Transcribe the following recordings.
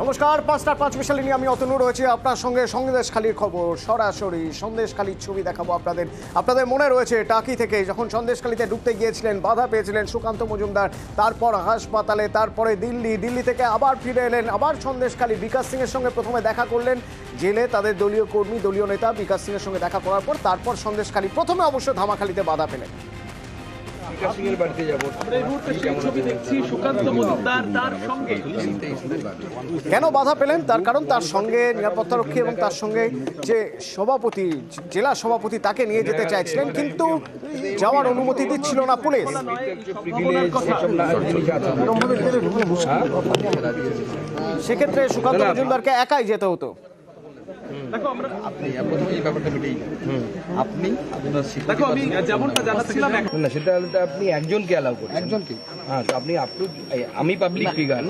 নমস্কার, ৫টার ৫ মিশালি নিয়ে আমি অতনু রয়েছি আপনার সঙ্গে। সন্দেশখালির খবর, সরাসরি সন্দেশখালির ছবি দেখাবো আপনাদের মনে রয়েছে টাকি থেকে যখন সন্দেশখালিতে ঢুকতে গিয়েছিলেন, বাধা পেয়েছিলেন সুকান্ত মজুমদার, তারপর হাসপাতালে, তারপরে দিল্লি থেকে আবার ফিরে এলেন, আবার সন্দেশখালি। বিকাশ সিং এর সঙ্গে প্রথমে দেখা করলেন জেলে, তাদের দলীয় কর্মী, দলীয় নেতা বিকাশ সিং এর সঙ্গে দেখা করার পর তারপর সন্দেশখালি, প্রথমে অবশ্য ধামাখালিতে বাধা পেলেন। কেন বাধা পেলেন? তার কারণ তার সঙ্গে নিরাপত্তারক্ষী এবং তার সঙ্গে যে সভাপতি, জেলা সভাপতি, তাকে নিয়ে যেতে চাইছিলেন, কিন্তু যাওয়ার অনুমতি দিচ্ছিল না পুলিশ। সেক্ষেত্রে সুকান্ত মজুমদারকে একাই যেতে হতো। আপনি একজনকে অ্যালাউ করছেন, একজনকে। হ্যাঁ, আপনি আমি পাবলিক ফিগার,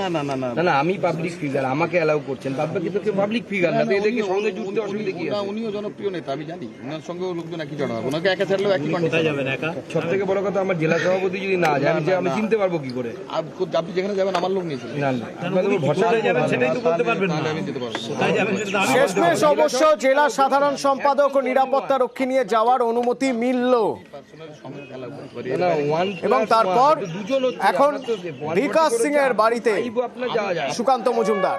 না আমি পাবলিক ফিগার, আমাকে অ্যালাউ করছেন, বাকি তো পাবলিক ফিগার না, এদেরকে সঙ্গে জুড়তে অসুবিধা কি আছে? উনিও জনপ্রিয় নেতা, আমি জানি, ওনার সঙ্গেও লোকজন একই জড়া হবে, ওনাকে একা ছাড়লেও একই কন্ডিশন যাবেন একা। সব থেকে বড় কথা, আমার জেলা সভাপতি যদি না যায়, আমি চিনতে পারবো কি করে? আপনি যেখানে যাবেন আমার লোক নিয়েছিলেন, না আপনাদের ভরসা যাবেন সেটাই তো বলতে পারবেন না, আমি যেতে পারবো। শেষমেশ অবশ্য জেলা সাধারণ সম্পাদক ও নিরাপত্তা রক্ষী নিয়ে যাওয়ার অনুমতি মিলল এবং তারপর এখন বিকাশ সিং এর বাড়িতে সুকান্ত মজুমদার।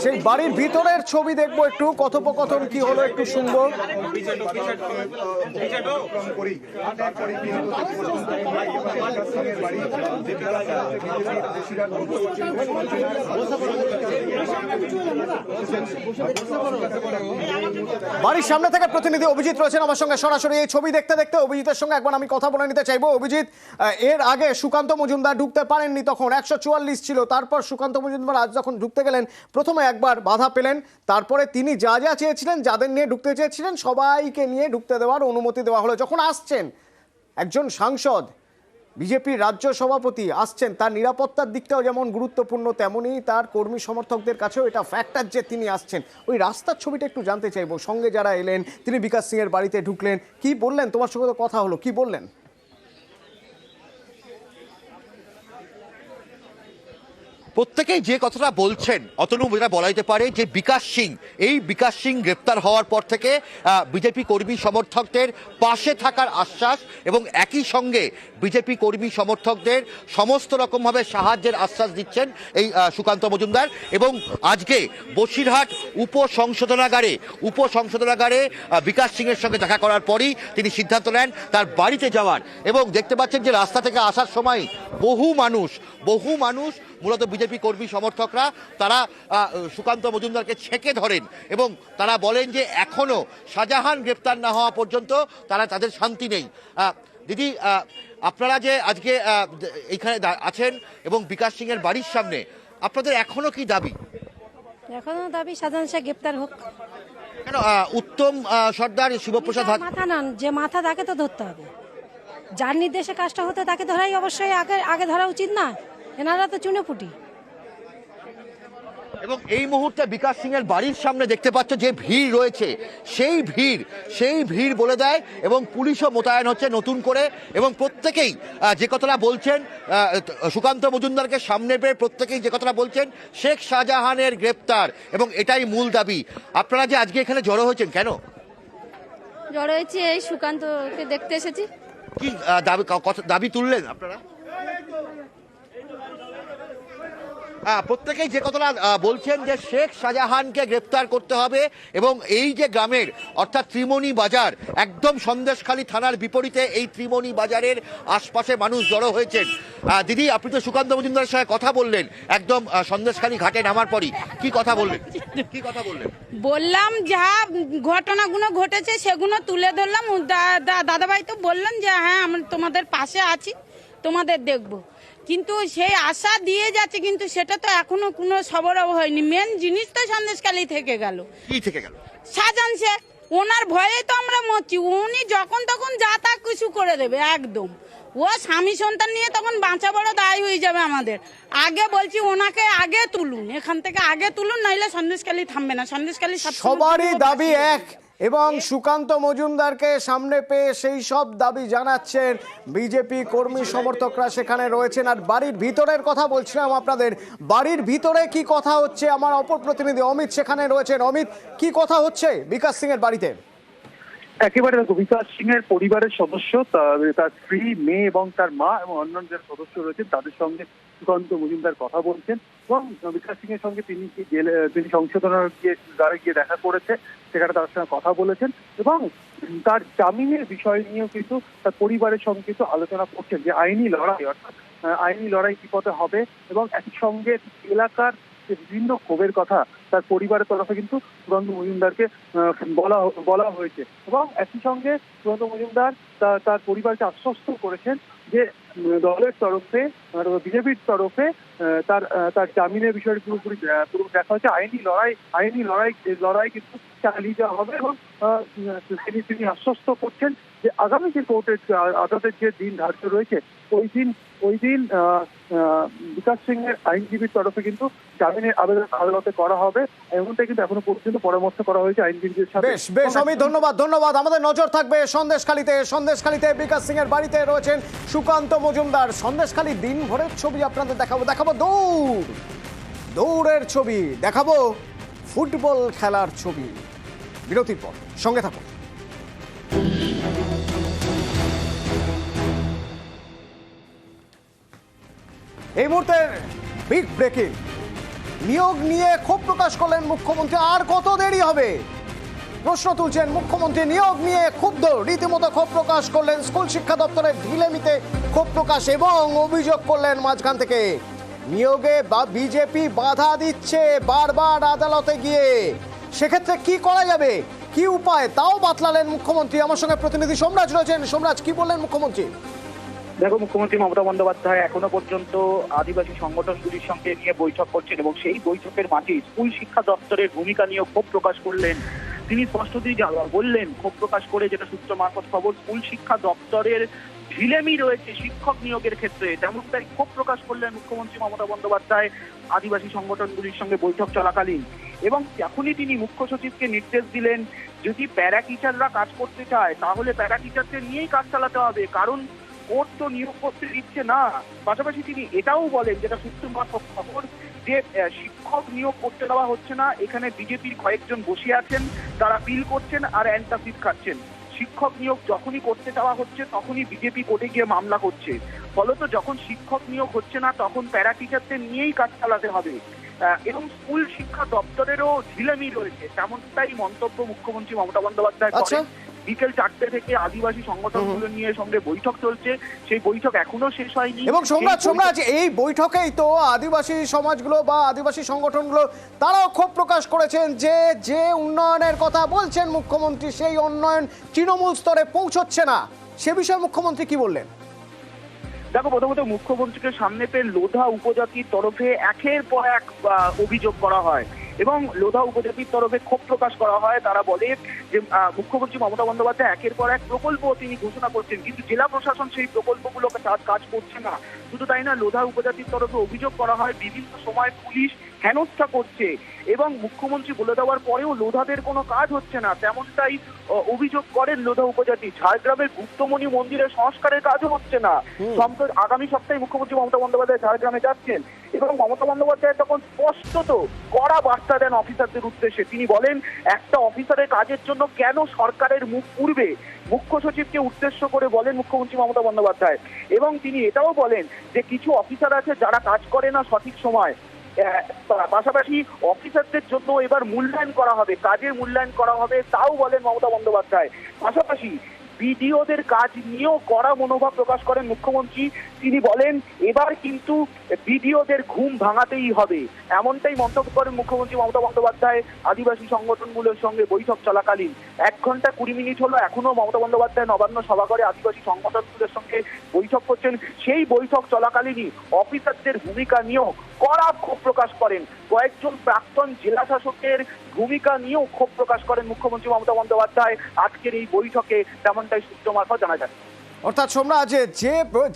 সেই বাড়ির ভিতরের ছবি দেখবো, একটু কথোপকথন কি হলো একটু শুনবো। বাড়ির সামনে থেকে প্রতিনিধি অভিজিৎ রয়েছেন আমার সঙ্গে সরাসরি। এই ছবি দেখতে দেখতে অভিজিতের সঙ্গে একবার আমি কথা বলে নিতে চাইবো। অভিজিৎ, এর আগে সুকান্ত মজুমদার ঢুকতে পারেননি, তখন ১৪৪ ছিল। তারপর সুকান্ত মজুমদার আজ যখন ঢুকতে গেলেন, প্রথমে একবার বাধা পেলেন, তারপরে তিনি যা যা চেয়েছিলেন, যাদের নিয়ে ঢুকতে চেয়েছিলেন, সবাইকে নিয়ে ঢুকতে দেওয়ার অনুমতি দেওয়া হলো। যখন আসছেন একজন সাংসদ, বিজেপির রাজ্য সভাপতি আসছেন, তার নিরাপত্তার দিকটাও যেমন গুরুত্বপূর্ণ, তেমনই তার কর্মী সমর্থকদের কাছেও এটা ফ্যাক্টর যে তিনি আসছেন। ওই রাস্তার ছবিটা একটু জানতে চাইবো। সঙ্গে যারা এলেন, তিনি বিকাশ সিং এর বাড়িতে ঢুকলেন, কি বললেন? তোমার সঙ্গে তো কথা হলো, কি বললেন? প্রত্যেকেই যে কথাটা বলছেন অতনু, যেটা বলা যেতে পারে যে বিকাশ সিং গ্রেপ্তার হওয়ার পর থেকে বিজেপি কর্মী সমর্থকদের পাশে থাকার আশ্বাস এবং একই সঙ্গে বিজেপি কর্মী সমর্থকদের সমস্ত রকমভাবে সাহায্যের আশ্বাস দিচ্ছেন এই সুকান্ত মজুমদার। এবং আজকে বসিরহাট উপসংশোধনাগারে বিকাশ সিংয়ের সঙ্গে দেখা করার পরই তিনি সিদ্ধান্ত নেন তার বাড়িতে যাওয়ার। এবং দেখতে পাচ্ছেন যে রাস্তা থেকে আসার সময় বহু মানুষ মূলত বিজেপি কর্মী সমর্থকরা তারা সুকান্ত মজুমদারকে ছেঁকে ধরেন এবং তারা বলেন যে এখনো শাহজাহান গ্রেপ্তার না হওয়া পর্যন্ত তাদের শান্তি নেই। দিদি, আপনারা যে আজকে এইখানে আছেন এবং বিকাশ সিং এর বাড়ির সামনে, আপনাদের এখনো কি দাবি? এখনো দাবি শাহজাহান শাহ গ্রেপ্তার হোক। কেন উত্তম সর্দার, শিবপ্রসাদ মাথা নন, যে মাথা তাকে তো ধরতে হবে, যার নির্দেশে কাজটা হতে তাকে ধরাই অবশ্যই আগে ধরা উচিত না? এনারা তো চুনেপুটি। এবং এই মুহূর্তে বিকাশ সিং এর বাড়ির সামনে দেখতে পাচ্ছ যে ভিড় রয়েছে, সেই ভিড় বলে দেয় এবং পুলিশও মোতায়েন হচ্ছে নতুন করে। এবং প্রত্যেকেই যে কথাটা বলছেন, সুকান্ত মজুমদারকে সামনে পেয়ে প্রত্যেকেই যে কথাটা বলছেন, শেখ শাহজাহানের গ্রেপ্তার, এবং এটাই মূল দাবি। আপনারা যে আজকে এখানে জড়ো হয়েছেন, কেন জড়ো হয়েছি? এই সুকান্তকে দেখতে এসেছি। কি দাবি তুললেন আপনারা? প্রত্যেকেই যে কথাটা বলছেন যে শেখ শাহজাহানকে গ্রেপ্তার করতে হবে এবং এই যে গ্রামের, অর্থাৎ ত্রিমণি বাজার, একদম সন্দেশখালী থানার বিপরীতে এই ত্রিমণি বাজারের আশপাশে মানুষ জড়ো হয়েছেন। দিদি, আপনি তো সুকান্ত মজুমদারের সঙ্গে কথা বললেন একদম সন্দেশখালী ঘাটে নামার পরই, কি কথা বললেন? বললাম যা ঘটনাগুলো ঘটেছে সেগুলো তুলে ধরলাম। দাদাভাই তো বললেন যে হ্যাঁ আমরা তোমাদের পাশে আছি, তোমাদের দেখবো, কিন্তু সেই আশা দিয়ে যাচ্ছে, কিন্তু সেটা তো এখনো কোনো সবরাহ হয়নি। মেন জিনিস তো সন্দেশখালী থেকে গেল। কি থেকে গেল? শাহজাহান শেখ ওনার ভয়ে তো আমরা মরছি। উনি যখন তখন যা তা কিছু করে দেবে একদম। ও স্বামী সন্তান নিয়ে তখন বাঁচা বড় দায় হয়ে যাবে আমাদের। আগে বলছি ওনাকে আগে তুলুন, এখান থেকে আগে তুলুন, নাইলে সন্দেশখালী থামবে না। সন্দেশখালী সবারই দাবি এক এবং সুকান্ত মজুমদারকে সামনে পেয়ে সেই সব দাবি জানাচ্ছেন বিজেপি কর্মী সমর্থকরা সেখানে রয়েছেন। আর বাড়ির ভিতরের কথা বলছিলাম আপনাদের, বাড়ির ভিতরে কি কথা হচ্ছে আমার অপর প্রতিনিধি অমিত সেখানে রয়েছেন। অমিত, কি কথা হচ্ছে বিকাশ সিং এর বাড়িতে? একেবারে দেখো, বিকাশ সিং এর পরিবারের সদস্য, তার স্ত্রী, মেয়ে এবং তার মা এবং অন্যান্য যারা সদস্য রয়েছেন তাদের সঙ্গে সুকান্ত মজুমদার কথা বলছেন এবং বিকাশ সিং এর সঙ্গে তিনি সংশোধনার দ্বারা গিয়ে দেখা করেছে, সেখানে তার সঙ্গে কথা বলেছেন এবং তার জামিনের বিষয় নিয়েও কিন্তু তার পরিবারের সঙ্গে কিন্তু আলোচনা করছেন যে আইনি লড়াই, অর্থাৎ আইনি লড়াই কি পথে হবে এবং একই সঙ্গে এলাকার যে বিভিন্ন ক্ষোভের কথা তার পরিবারের তরফে কিন্তু সুকান্ত মজুমদারকে বলা হয়েছে এবং একই সঙ্গে সুকান্ত মজুমদার তার পরিবারকে আশ্বস্ত করেছেন যে দলের তরফে, বিজেপির তরফে তার জামিনের বিষয়টি পুরোপুরি দেখা হচ্ছে। আইনি লড়াই কিন্তু চালিয়ে যাওয়া হবে এবং তিনি আশ্বস্ত করছেন যে আগামী যে কোর্টের আদালতের যে দিন ধার্য রয়েছে ওই দিন বিকাশ সিং এর আইনজীবীর তরফে কিন্তু জামিনের আবেদন আদালতে করা হবে। এমনটাই কিন্তু এখনো পর্যন্ত পরামর্শ করা হয়েছে আইনজীবীদের সাথে। বেশ অমিত, ধন্যবাদ। আমাদের নজর থাকবে সন্দেশখালীতে বিকাশ সিং এর বাড়িতে রয়েছেন সুকান্ত মজুমদার। সন্দেশখালী দিন ভোরের ছবি আপনাদের দেখাবো দৌড়ের ছবি, দেখাবো ফুটবল খেলার ছবি। বিরতির পর সঙ্গে থাকুন। এই মুহূর্তের বিগ ব্রেকিং, নিয়োগ নিয়ে ক্ষোভ প্রকাশ করলেন মুখ্যমন্ত্রী। আর কত দেরি হবে প্রশ্ন তুলছেন মুখ্যমন্ত্রী। নিয়োগ নিয়ে ক্ষুব্ধ, রীতিমতো ক্ষোভ প্রকাশ করলেন। স্কুল শিক্ষা দপ্তরের ঢিলেমিতে ক্ষোভ প্রকাশ এবং অভিযোগ করলেন মাঝখান থেকে নিয়োগে বিজেপি বাধা দিচ্ছে বারবার আদালতে গিয়ে। সেক্ষেত্রে কি করা যাবে, কি উপায়, তাও বাতলালেন মুখ্যমন্ত্রী। আমার সঙ্গে প্রতিনিধি সোমরাজ রয়েছেন। সোমরাজ, কি বললেন মুখ্যমন্ত্রী? দেখো, মুখ্যমন্ত্রী মমতা বন্দ্যোপাধ্যায় এখনো পর্যন্ত আদিবাসী সংগঠনগুলির সঙ্গে নিয়ে বৈঠক করছেন এবং সেই বৈঠকের মাঝে স্কুল শিক্ষা দপ্তরের ভূমিকা নিয়ে ক্ষোভ প্রকাশ করলেন। তিনি স্পষ্টতই বললেন, ক্ষোভ প্রকাশ করে, যেটা সূত্র মারফত খবর, স্কুল শিক্ষা দপ্তরের ঢিলেমি রয়েছে শিক্ষক নিয়োগের ক্ষেত্রে। তেমনটাই ক্ষোভ প্রকাশ করলেন মুখ্যমন্ত্রী মমতা বন্দ্যোপাধ্যায় আদিবাসী সংগঠনগুলির সঙ্গে বৈঠক চলাকালীন। এবং এখনই তিনি মুখ্য সচিবকে নির্দেশ দিলেন, যদি প্যারা টিচাররা কাজ করতে চায় তাহলে প্যারা টিচারদের নিয়েই কাজ চালাতে হবে, কারণ কোর্ট তো নিয়োগ করতে দিচ্ছে না। পাশাপাশি তিনি এটাও বলেন, যেটা সূত্র মারফত খবর, যে শিক্ষক নিয়োগ করতে দেওয়া হচ্ছে না। এখানে বিজেপির কয়েকজন বসে আছেন, তারা বিল করছেন আর অ্যান্টাসিড খাচ্ছেন। শিক্ষক নিয়োগ যখনই করতে দেওয়া হচ্ছে তখনই বিজেপি কোর্টে গিয়ে মামলা করছে। ফলত যখন শিক্ষক নিয়োগ হচ্ছে না তখন প্যারা টিচারদের নিয়েই কাজ চালাতে হবে এবং স্কুল শিক্ষা দপ্তরেরও ঢিলেমি রয়েছে, তেমনটাই মন্তব্য মুখ্যমন্ত্রী মমতা বন্দ্যোপাধ্যায় করেন। বিকেল 4টে থেকে আদিবাসী সংগঠনগুলো নিয়ে সঙ্গে বৈঠক চলছে, সেই বৈঠক এখনো শেষ হয়নি। এবং সোমরাজ, এই বৈঠকেই তো আদিবাসী সমাজগুলো বা আদিবাসী সংগঠনগুলো তারাও ক্ষোভ প্রকাশ করেছেন যে উন্নয়নের কথা বলছেন মুখ্যমন্ত্রী, সেই উন্নয়ন তৃণমূল স্তরে পৌঁছচ্ছে না। সে বিষয়ে মুখ্যমন্ত্রী কি বললেন? দেখো, প্রথমত মুখ্যমন্ত্রীকে সামনে পেয়ে লোধা উপজাতির তরফে একের পর এক অভিযোগ করা হয় এবং লোধা উপজাতির তরফে ক্ষোভ প্রকাশ করা হয়। তারা বলে যে মুখ্যমন্ত্রী মমতা বন্দ্যোপাধ্যায় একের পর এক প্রকল্প তিনি ঘোষণা করছেন, কিন্তু জেলা প্রশাসন সেই প্রকল্পগুলোকে কাজ করছে না। শুধু তাই না, লোধা উপজাতির তরফে অভিযোগ করা হয় বিভিন্ন সময় পুলিশ হেনস্থা করছে এবং মুখ্যমন্ত্রী বলে দেওয়ার পরেও লোধাদের কোনো কাজ হচ্ছে না, তেমনটাই অভিযোগ করেন লোধা উপজাতি। ঝাড়গ্রামের গুপ্তমণি মন্দিরের সংস্কারের কাজও হচ্ছে না। আগামী সপ্তাহে মুখ্যমন্ত্রী মমতা বন্দ্যোপাধ্যায় ঝাড়গ্রামে যাচ্ছেন এবং মমতা বন্দ্যোপাধ্যায় তখন স্পষ্টত কড়া বার্তা দেন অফিসারদের উদ্দেশ্যে। তিনি বলেন, একটা অফিসারের কাজের জন্য কেন সরকারের মুখ পুড়বে, মুখ্য সচিবকে উদ্দেশ্য করে বলেন মুখ্যমন্ত্রী মমতা বন্দ্যোপাধ্যায়। এবং তিনি এটাও বলেন যে কিছু অফিসার আছে যারা কাজ করে না সঠিক সময়। পাশাপাশি অফিসারদের জন্য এবার মূল্যায়ন করা হবে, কাজের মূল্যায়ন করা হবে, তাও বলেন মমতা বন্দ্যোপাধ্যায়। পাশাপাশি বিডিওদের কাজ নিয়েও কড়া মনোভাব প্রকাশ করেন মুখ্যমন্ত্রী। তিনি বলেন, এবার কিন্তু বিডিওদের ঘুম ভাঙাতেই হবে, এমনটাই মন্তব্য করেন মুখ্যমন্ত্রী মমতা বন্দ্যোপাধ্যায় আদিবাসী সংগঠনগুলোর সঙ্গে বৈঠক চলাকালীন। 1 ঘন্টা 20 মিনিট হলো, এখনো মমতা বন্দ্যোপাধ্যায় নবান্ন সভাঘরে আদিবাসী সংগঠনগুলোর সঙ্গে বৈঠক করছেন। সেই বৈঠক চলাকালীনই অফিসারদের ভূমিকা নিয়েও কড়া ক্ষোভ প্রকাশ করেন। কয়েকজন প্রাক্তন জেলা শাসকের ভূমিকা নিয়েও ক্ষোভ প্রকাশ করেন মুখ্যমন্ত্রী মমতা বন্দ্যোপাধ্যায় আজকের এই বৈঠকে, তেমনটাই সূত্র মারফত জানা যায়। অর্থাৎ সোমরা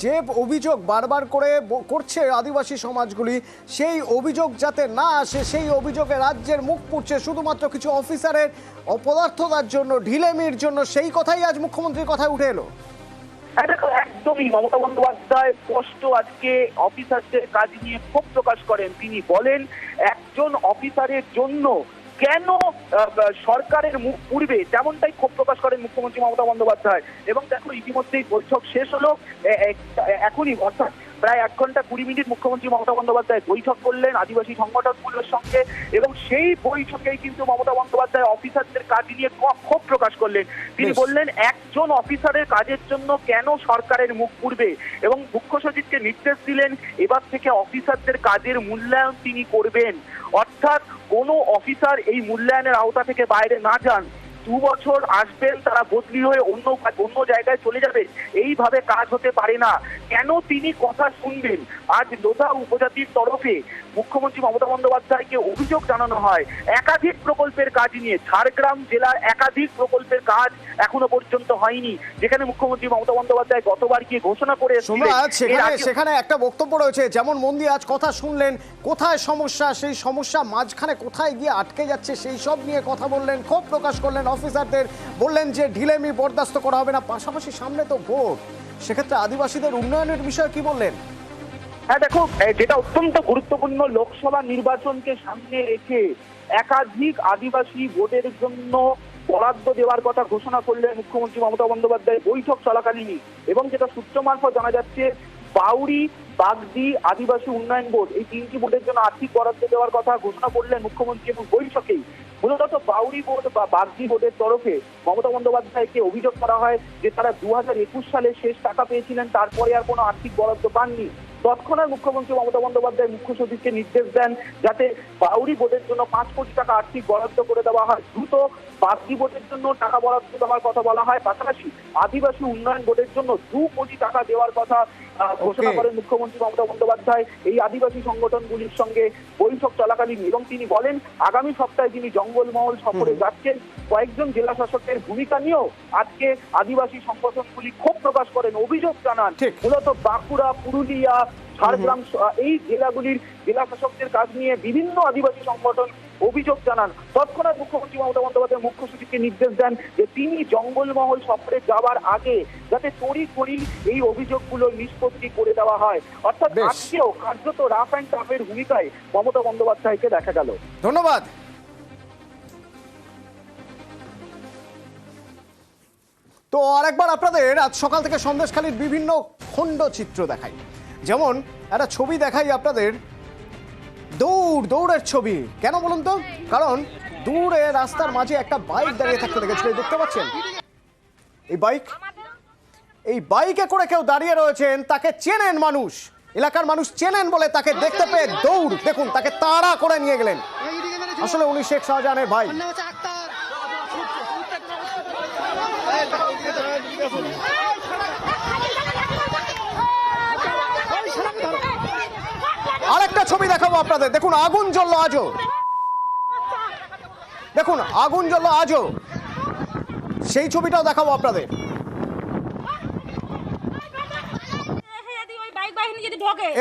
যে অভিযোগ বারবার করে করছে আদিবাসী সমাজগুলি, সেই অভিযোগ যাতে না আসে, সেই অভিযোগে রাজ্যের মুখ পুড়ছে শুধুমাত্র কিছু অফিসারের অপদার্থতার জন্য, ঢিলেমির জন্য, সেই কথাই আজ মুখ্যমন্ত্রীর কথায় উঠে এলো। একদমই মমতা বন্দ্যোপাধ্যায় স্পষ্ট আজকে অফিসারদের কাজ নিয়ে ক্ষোভ প্রকাশ করেন। তিনি বলেন একজন অফিসারের জন্য কেন সরকারের মুখ পুড়বে, তেমনটাই ক্ষোভ প্রকাশ করেন মুখ্যমন্ত্রী মমতা বন্দ্যোপাধ্যায়। এবং দেখো ইতিমধ্যেই বৈঠক শেষ হলো, এখনই অর্থাৎ প্রায় 1 ঘন্টা 20 মিনিট মুখ্যমন্ত্রী মমতা বন্দ্যোপাধ্যায় বৈঠক করলেন আদিবাসী সংগঠনগুলোর সঙ্গে, এবং সেই বৈঠকেই কিন্তু মমতা বন্দ্যোপাধ্যায় অফিসারদের কাজ নিয়ে ক্ষোভ প্রকাশ করলেন। তিনি বললেন একজন অফিসারের কাজের জন্য কেন সরকারের মুখ পুড়বে, এবং মুখ্য সচিবকে নির্দেশ দিলেন এবার থেকে অফিসারদের কাজের মূল্যায়ন তিনি করবেন। অর্থাৎ কোনো অফিসার এই মূল্যায়নের আওতা থেকে বাইরে না যান। 2 বছর আসবেন, তারা বদলি হয়ে অন্য জায়গায় চলে যাবে, এইভাবে কাজ হতে পারে না। কেন তিনি কথা শুনবেন? আজ লোধা উপজাতির তরফে মুখ্যমন্ত্রী মমতা বন্দ্যোপাধ্যায়কে অভিযোগ জানানো হয় একাধিক প্রকল্পের কাজ নিয়ে। ঝাড়গ্রাম জেলার একাধিক প্রকল্পের কাজ এখনো পর্যন্ত হয়নি, যেখানে মুখ্যমন্ত্রী মমতা বন্দ্যোপাধ্যায় গতবার গিয়ে ঘোষণা করে সেখানে একটা বক্তব্য রয়েছে, যেমন মন্দি আজ কথা শুনলেন, কোথায় সমস্যা, সেই সমস্যা মাঝখানে কোথায় গিয়ে আটকে যাচ্ছে সেই সব নিয়ে কথা বললেন, ক্ষোভ প্রকাশ করলেন অফিসারদের, বললেন যে ঢিলেমি বরদাস্ত করা হবে না। পাশাপাশি সামনে তো ভোট, সেক্ষেত্রে আদিবাসীদের উন্নয়নের বিষয়ে কি বললেন? হ্যাঁ দেখো, যেটা অত্যন্ত গুরুত্বপূর্ণ, লোকসভা নির্বাচনকে সামনে রেখে একাধিক আদিবাসী ভোটের জন্য বরাদ্দ দেওয়ার কথা ঘোষণা করলেন মুখ্যমন্ত্রী মমতা বন্দ্যোপাধ্যায় বৈঠক চলাকালীনই। এবং যেটা সূত্র মারফত জানা যাচ্ছে, বাউরি, বাগদি, আদিবাসী উন্নয়ন বোর্ড, এই 3টি বোর্ডের জন্য আর্থিক বরাদ্দ দেওয়ার কথা ঘোষণা করলেন মুখ্যমন্ত্রী। এবং বৈঠকেই মূলত বাউরি বোর্ড বা বাগদি বোর্ডের তরফে মমতা বন্দ্যোপাধ্যায়কে অভিযোগ করা হয় যে তারা 2021 সালে শেষ টাকা পেয়েছিলেন, তারপরে আর কোনো আর্থিক বরাদ্দ পাননি। তৎক্ষণাৎ মুখ্যমন্ত্রী মমতা বন্দ্যোপাধ্যায় মুখ্য সচিবকে নির্দেশ দেন যাতে বাউরি বোর্ডের জন্য 5 কোটি টাকা আর্থিক বরাদ্দ করে দেওয়া হয়, দ্রুত বাগদি বোর্ডের জন্য টাকা বরাদ্দ দেওয়ার কথা বলা হয়, পাশাপাশি আদিবাসী উন্নয়ন বোর্ডের জন্য 2 কোটি টাকা দেওয়ার কথা ঘোষণা করেন মুখ্যমন্ত্রী মমতা বন্দ্যোপাধ্যায় এই আদিবাসী সংগঠনগুলির সঙ্গে বৈঠক চলাকালীন। এবং তিনি বলেন আগামী সপ্তাহে তিনি জঙ্গলমহল সফরে যাচ্ছেন। কয়েকজন জেলা শাসকের ভূমিকা নিয়েও আজকে আদিবাসী সংগঠনগুলি ক্ষোভ প্রকাশ করেন, অভিযোগ জানান। মূলত বাঁকুড়া, পুরুলিয়া, ঝাড়গ্রাম এই জেলাগুলির জেলা শাসকদের কাজ নিয়ে বিভিন্ন আদিবাসী সংগঠন অভিযোগ জানান। তৎক্ষণাৎ মুখ্যমন্ত্রী মমতা বন্দ্যোপাধ্যায় মুখ্য সচিবকে নির্দেশ দেন যে তিনি জঙ্গলমহল সফরে যাওয়ার আগে যাতে তড়িঘড়ি এই অভিযোগগুলো নিষ্পত্তি করে দেওয়া হয়। অর্থাৎ আজকেও কার্যত রাফ অ্যান্ড টাফের ভূমিকায় মমতা বন্দ্যোপাধ্যায়কে দেখা গেল। ধন্যবাদ। তো আরেকবার আপনাদের আজ সকাল থেকে সন্দেশখালীর বিভিন্ন খণ্ডচিত্র দেখাই। যেমন একটা ছবি দেখাই আপনাদের, দৌড়ের ছবি। কেন বলুন তো? কারণ দূরে রাস্তার মাঝে একটা বাইক দাঁড়িয়ে থাকতে দেখেছিল, দেখতে পাচ্ছেন এই বাইকে করে কেউ দাঁড়িয়ে রয়েছেন, তাকে চেনেন মানুষ, এলাকার মানুষ চেনেন বলে তাকে দেখতে পেয়ে দৌড়, দেখুন তাকে তাড়া করে নিয়ে গেলেন। আসলে উনি শেখ শাহজাহানের ভাই। আরেকটা ছবি দেখাবো আপনাদের, দেখুন আগুন জ্বললো আজও, দেখুন আগুন জ্বললো আজও, সেই ছবিটাও দেখাবো আপনাদের।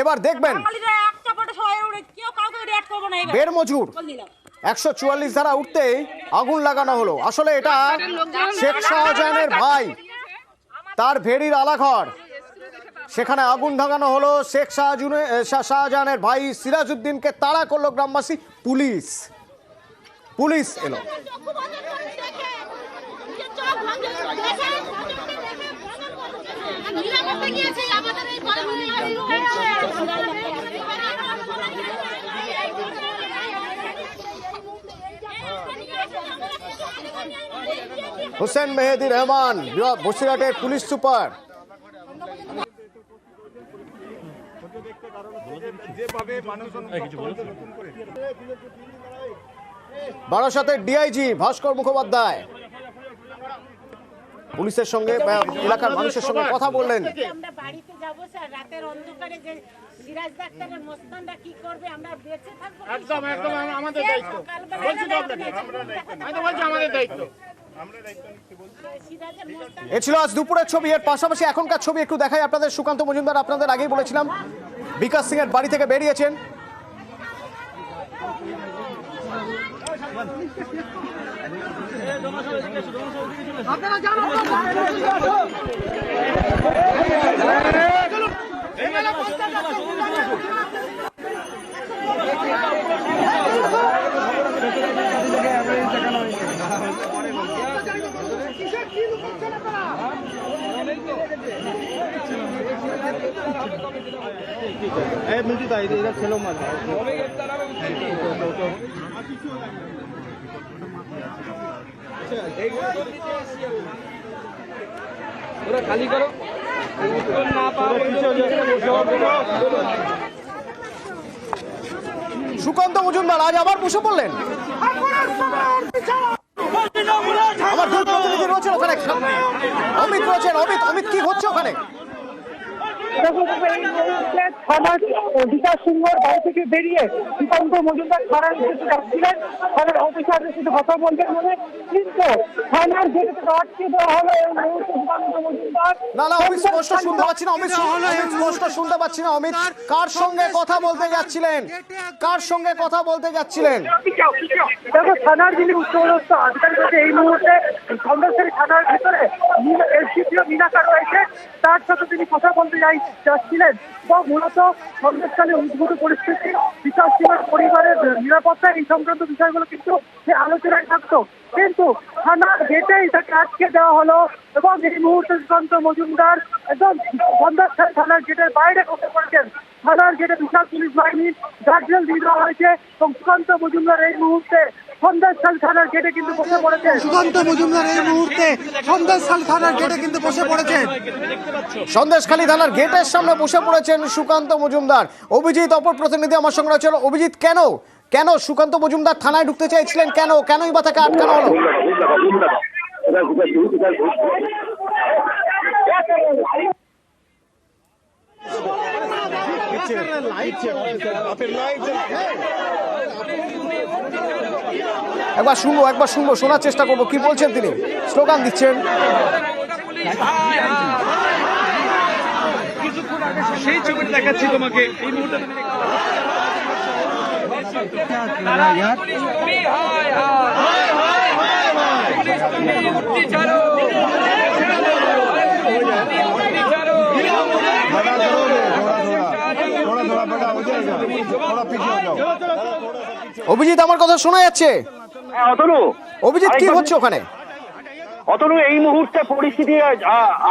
এবার দেখবেন বের মজুর 144 ধারা উঠতেই আগুন লাগানো হলো। আসলে এটা শেখ শাহজাহানের ভাই, তার ভেড়ির আলাঘর, সেখানে আগুন লাগানো হলো। শেখ শাহজাহানের ভাই সিরাজউদ্দিনকে তাড়া করলো গ্রামবাসী, পুলিশ এলো। হোসেন মেহেদি রহমান বসিরহাটের পুলিশ সুপার। বারাসাতের ডিআইজি ভাস্কর মুখোপাধ্যায় পুলিশের সঙ্গে এলাকার মানুষের সঙ্গে কথা বললেন। আমরা বাড়িতে যাবো স্যার, রাতের অন্ধকারে যে সিরাজ ডাক্তারের মোস্তানরা কি করবে, আমরা বেঁচে থাকবো? একদম একদম আমাদের দায়িত্ব। বলছি তো আপনাকে, আমি তো বলছি আমাদের দায়িত্ব। সিরাজের মোস্তান এ ছিল আজ দুপুরের ছবি। এর পাশাপাশি এখনকার ছবি একটু দেখাই আপনাদের। সুকান্ত মজুমদার, আপনাদের আগেই বলেছিলাম, বিকাশ সিং এর বাড়ি থেকে বেরিয়েছেন। ওরা খালি করো, না পাবে সুকান্ত মজুমদার আজ আবার বসে পড়লেন। আমার দুই প্রতিনিধি রয়েছেন ওখানে, অমিত রয়েছেন। অমিত কি হচ্ছে ওখানে? বিকাশ সিংহের বাড়ি থেকে বেরিয়ে সুকান্ত মজুমদার থানার গেটে যাচ্ছিলেন, থানার অফিসারদের সাথে কথা বলবেন বলে, কিন্তু থানার গেটে আটকে দেওয়া হলো। এই মুহূর্তে সুকান্ত মজুমদার না অমিত স্পষ্ট শুনতে পাচ্ছি না। অমিত স্পষ্ট শুনতে পাচ্ছি না। অমিত কার সঙ্গে কথা বলতে যাচ্ছিলেন? কার সঙ্গে কথা বলতে যাচ্ছিলেন? দেখো, থানার যিনি উচ্চপদস্থ আধিকারিক আছে এই মুহূর্তে সন্দেশখালী থানার ভিতরে এসডিপিও মীনাকা রয়েছে, তার সাথে তিনি কথা বলতে যাচ্ছিলেন। বা মূলত সন্দেশখালী উদ্ভূত পরিস্থিতি, বিকাশ সিংহের পরিবারের নিরাপত্তা, এই সংক্রান্ত বিষয়গুলো কিন্তু সে আলোচনায় থাকতো, কিন্তু থানার গেটেই তাকে আটকে দেওয়া হলো। এবং এই মুহূর্তে সুকান্ত মজুমদার একদম সন্দেশখালী থানার গেটের বাইরে বসে পড়েছেন। থানার গেটে বিশাল পুলিশ বাহিনীর গার্ডেল দিয়ে দেওয়া হয়েছে এবং সুকান্ত মজুমদার এই মুহূর্তে সন্দেশখালী থানার গেটে কিন্তু বসে পড়েছে। সন্দেশখালী থানার গেটের সামনে বসে পড়েছেন সুকান্ত মজুমদার। অভিজিৎ অপর প্রতিনিধি আমার সঙ্গে রয়েছে। অভিজিৎ, কেন সুকান্ত মজুমদার থানায় ঢুকতে চাইছিলেন? কেনই বা তাকে আটকানো হলো? একবার শুনবো, শোনার চেষ্টা করবো কি বলছেন তিনি। স্লোগান দিচ্ছেন। সেই ছবিটা দেখাচ্ছি তোমাকে এই মুহূর্তে। অভিজিৎ, আমার কথা শোনা যাচ্ছে? অতনু, অভিজিৎ, কি হচ্ছে ওখানে? অতনু, এই মুহূর্তে পরিস্থিতি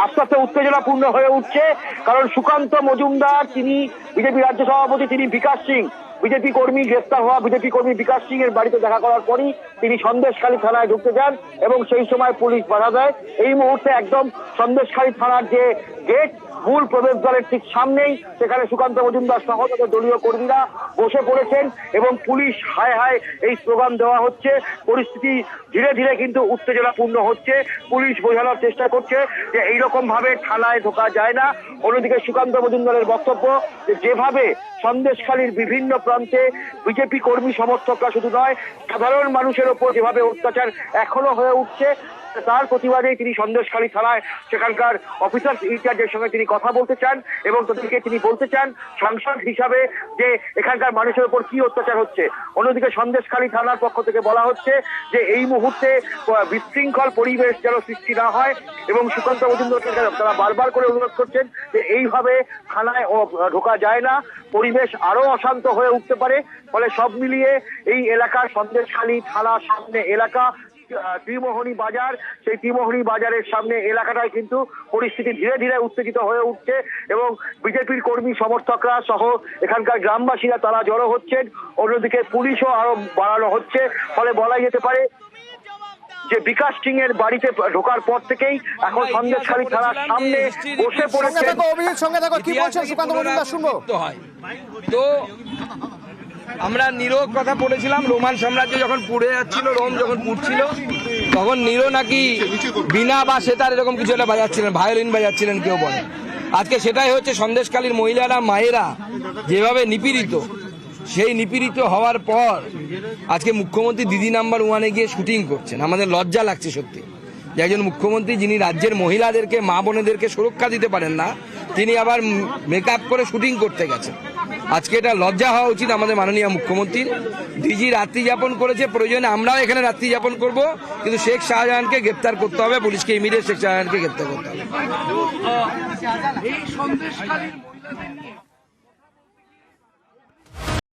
আস্তে আস্তে উত্তেজনাপূর্ণ হয়ে উঠছে, কারণ সুকান্ত মজুমদার, তিনি বিজেপি রাজ্য সভাপতি, তিনি বিকাশ সিং, বিজেপি কর্মী, গ্রেফতার হওয়া বিজেপি কর্মী বিকাশ সিং এর বাড়িতে দেখা করার পরই তিনি সন্দেশখালী থানায় ঢুকতে যান এবং সেই সময় পুলিশ বাধা দেয়। এই মুহূর্তে একদম সন্দেশখালী থানার যে গেট, মূল প্রবেশদ্বারের ঠিক সামনেই সেখানে সুকান্ত মজুমদার সহ তাদের দলীয় কর্মীরা বসে পড়েছেন এবং পুলিশ হায় হায় এই স্লোগান দেওয়া হচ্ছে। পরিস্থিতি ধীরে ধীরে কিন্তু উত্তেজনাপূর্ণ হচ্ছে। পুলিশ বোঝানোর চেষ্টা করছে যে এইরকম ভাবে থানায় ঢোকা যায় না। অন্যদিকে সুকান্ত মজুমদারের বক্তব্য যে যেভাবে সন্দেশখালীর বিভিন্ন প্রান্তে বিজেপি কর্মী সমর্থকরা শুধু নয়, সাধারণ মানুষের ওপর যেভাবে অত্যাচার এখনো হয়ে উঠছে, তার প্রতিবাদেই তিনি সন্দেশখালী থানায় সেখানকার অফিসার ইনচার্জের সঙ্গে তিনি কথা বলতে চান এবং তাদেরকে তিনি বলতে চান সাংসদ হিসাবে যে এখানকার মানুষের উপর কি অত্যাচার হচ্ছে। অন্যদিকে সন্দেশখালী থানার পক্ষ থেকে বলা হচ্ছে যে এই মুহূর্তে বিশৃঙ্খল পরিবেশ যেন সৃষ্টি না হয় এবং সুকান্ত মজুমদারকে তারা বারবার করে অনুরোধ করছেন যে এইভাবে থানায় ঢোকা যায় না, পরিবেশ আরো অশান্ত হয়ে উঠতে পারে। ফলে সব মিলিয়ে এই এলাকার সন্দেশখালী থানা সামনে এলাকা ত্রিমোহনী বাজার, সেই ত্রিমোহনী বাজারের সামনে এলাকাটায় কিন্তু পরিস্থিতি ধীরে ধীরে উত্তেজিত হয়ে উঠছে এবং বিজেপির কর্মী সমর্থকরা সহ এখানকার গ্রামবাসীরা তারা জড়ো হচ্ছেন। অন্যদিকে পুলিশও আরো বাড়ানো হচ্ছে। ফলে বলা যেতে পারে যে বিকাশ সিং এর বাড়িতে ঢোকার পর থেকেই এখন সন্দেশখালী থানার সামনে বসে পড়েছে। সঙ্গে থাকো, কি বলছেন সুকান্ত মজুমদার, শুনবো। তো আমরা নিরোর কথা পড়েছিলাম, রোমান সাম্রাজ্য যখন পুড়ে যাচ্ছিল, রোম যখন পুড়ছিল, তখন নিরো নাকি বিনা বা সেতার এরকম কিছু একটা বাজাচ্ছিলেন, ভায়োলিন বাজাচ্ছিলেন কেউ বলে। আজকে সেটাই হচ্ছে সন্দেশখালীর মহিলারা, মায়েরা যেভাবে নিপীড়িত, সেই নিপীড়িত হওয়ার পর আজকে মুখ্যমন্ত্রী দিদি নাম্বার 1-এ গিয়ে শুটিং করছেন। আমাদের লজ্জা লাগছে সত্যি যে একজন মুখ্যমন্ত্রী যিনি রাজ্যের মহিলাদেরকে, মা বোনেদেরকে সুরক্ষা দিতে পারেন না, তিনি আবার মেকআপ করে শুটিং করতে গেছেন। আজকে এটা লজ্জা হওয়া উচিত আমাদের মাননীয় মুখ্যমন্ত্রীর। ডিজি রাত্রি যাপন করেছে, প্রয়োজনে আমরাও এখানে রাত্রি যাপন করব, কিন্তু শেখ শাহজাহানকে গ্রেপ্তার করতে হবে, পুলিশকে ইমিডিয়েট শেখ শাহজাহানকে গ্রেপ্তার করতে হবে।